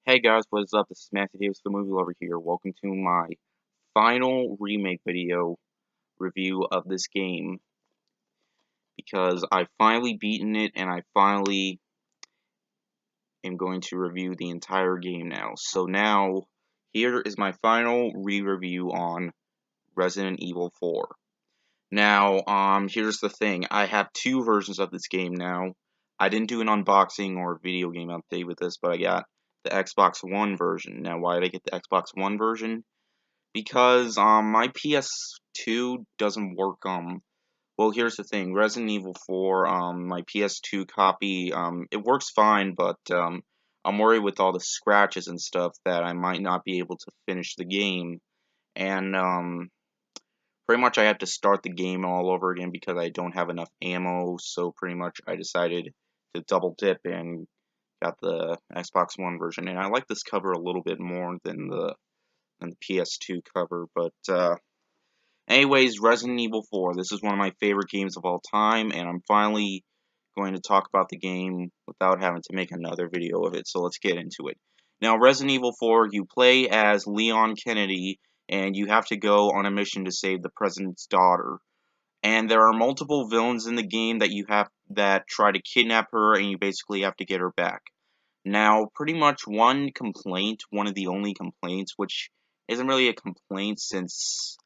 Hey guys, what's up? This is Matthew Davis, the movie lover here. Welcome to my final remake video review of this game because I've finally beaten it and I finally am going to review the entire game now. So now, here is my final re-review on Resident Evil 4. Now, here's the thing. I have two versions of this game now. I didn't do an unboxing or video game update with this, but I got the Xbox One version. Now, why did I get the Xbox One version? Because my PS2 doesn't work. Well, here's the thing. Resident Evil 4, my PS2 copy, it works fine, but I'm worried with all the scratches and stuff that I might not be able to finish the game. And pretty much I have to start the game all over again because I don't have enough ammo. So pretty much I decided to double dip and got the Xbox One version. And I like this cover a little bit more than the PS2 cover. But anyways, Resident Evil 4. This is one of my favorite games of all time, and I'm finally going to talk about the game without having to make another video of it. So let's get into it. Now, Resident Evil 4, you play as Leon Kennedy, and you have to go on a mission to save the president's daughter. And there are multiple villains in the game that try to kidnap her, and you basically have to get her back. Now, pretty much one of the only complaints, which isn't really a complaint since,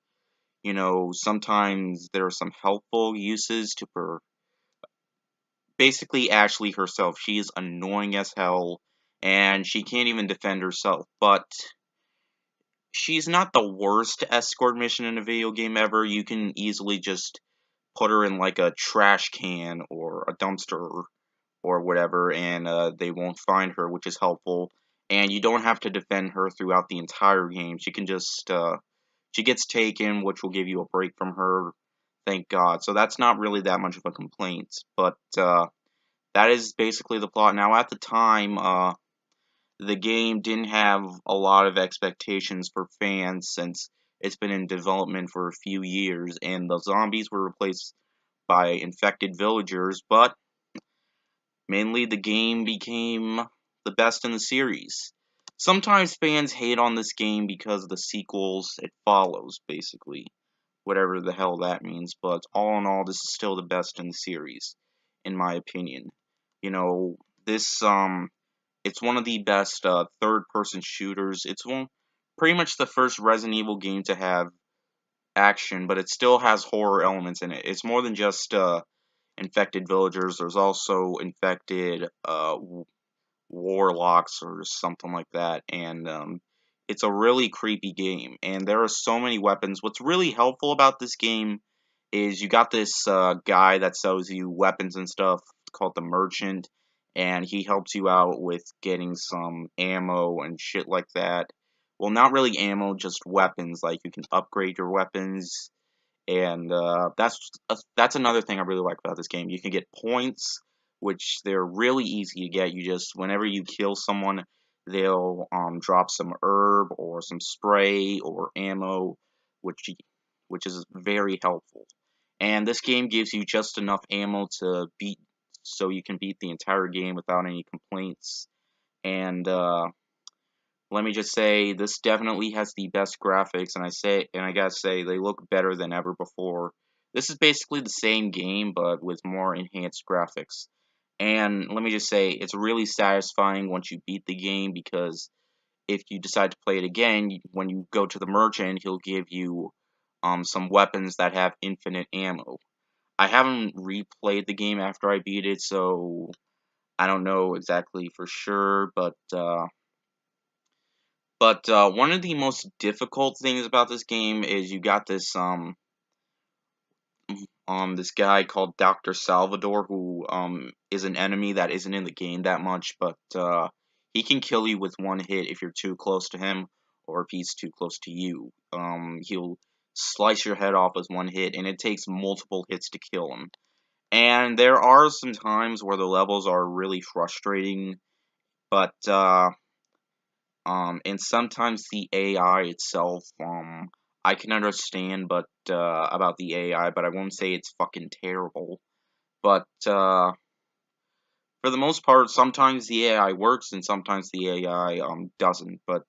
sometimes there are some helpful uses to basically Ashley herself. She is annoying as hell, and she can't even defend herself, but she's not the worst escort mission in a video game ever. You can easily just put her in like a trash can or a dumpster or whatever, and they won't find her, which is helpful. And you don't have to defend her throughout the entire game. She can just, she gets taken, which will give you a break from her, thank God. So that's not really that much of a complaint, but that is basically the plot. Now, at the time, the game didn't have a lot of expectations for fans since it's been in development for a few years, and the zombies were replaced by infected villagers, but mainly, the game became the best in the series. Sometimes fans hate on this game because of the sequels it follows, basically. Whatever the hell that means, but all in all, this is still the best in the series, in my opinion. You know, this, it's one of the best, third-person shooters. Pretty much the first Resident Evil game to have action, but it still has horror elements in it. It's more than just, infected villagers. There's also infected warlocks or something like that, and it's a really creepy game. And there are so many weapons. What's really helpful about this game is you got this guy that sells you weapons and stuff called the Merchant, and he helps you out with getting some ammo and shit like that. Well, not really ammo, just weapons. Like you can upgrade your weapons, and that's another thing I really like about this game. You can get points, which they're really easy to get. You just whenever you kill someone, they'll drop some herb or some spray or ammo, which is very helpful. And this game gives you just enough ammo to beat, so you can beat the entire game without any complaints. And let me just say, this definitely has the best graphics, and I gotta say, they look better than ever before. This is basically the same game, but with more enhanced graphics. And let me just say, it's really satisfying once you beat the game, because if you decide to play it again, when you go to the merchant, he'll give you some weapons that have infinite ammo. I haven't replayed the game after I beat it, so I don't know exactly for sure, but one of the most difficult things about this game is you got this guy called Dr. Salvador, who is an enemy that isn't in the game that much, but he can kill you with one hit if you're too close to him or if he's too close to you. He'll slice your head off with one hit, and it takes multiple hits to kill him. And there are some times where the levels are really frustrating, but and sometimes the AI itself, I can understand, but about the AI, but I won't say it's fucking terrible. But for the most part, sometimes the AI works and sometimes the AI doesn't. But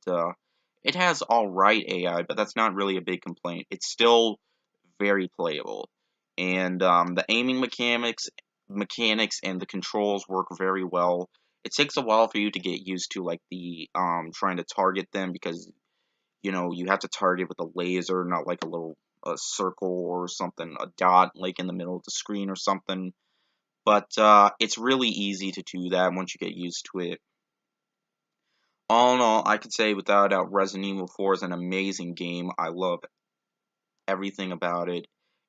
it has all right AI, but that's not really a big complaint. It's still very playable, and the aiming mechanics and the controls work very well. It takes a while for you to get used to like the trying to target them, because you have to target with a laser, not like a circle or something, a dot like in the middle of the screen or something. But it's really easy to do that once you get used to it. All in all, I could say without a doubt Resident Evil 4 is an amazing game. I love everything about it.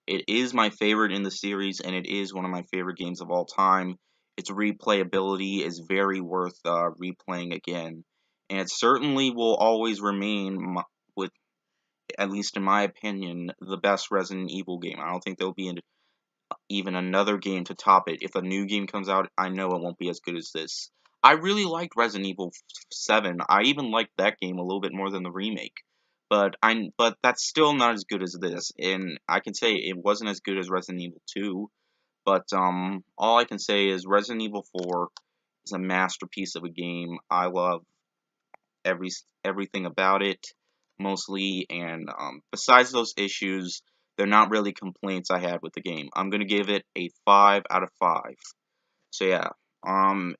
It is my favorite in the series, and it is one of my favorite games of all time. Its replayability is very worth replaying again, and it certainly will always remain, with at least in my opinion, the best Resident Evil game. I don't think there'll be even another game to top it. If a new game comes out, I know it won't be as good as this. I really liked Resident Evil 7. I even liked that game a little bit more than the remake. But that's still not as good as this. And I can say it wasn't as good as Resident Evil 2, but all I can say is Resident Evil 4 is a masterpiece of a game. I love every everything about it mostly, and besides those issues, they're not really complaints I had with the game. I'm gonna give it a 5 out of 5. So yeah,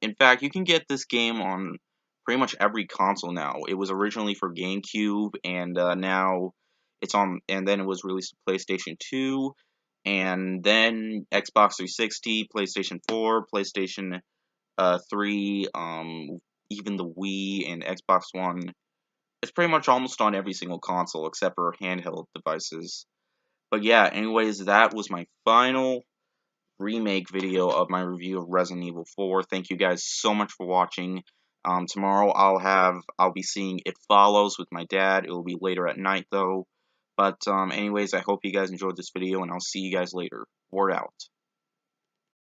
in fact, you can get this game on pretty much every console now. It was originally for GameCube, and now it's on, and then it was released to PlayStation 2, and then Xbox 360, PlayStation 4, PlayStation 3, even the Wii and Xbox One. It's pretty much almost on every single console except for handheld devices. But yeah, anyways, that was my final remake video of my review of Resident Evil 4. Thank you guys so much for watching. Tomorrow I'll be seeing It Follows with my dad. It will be later at night though. But anyways, I hope you guys enjoyed this video, and I'll see you guys later. Word out.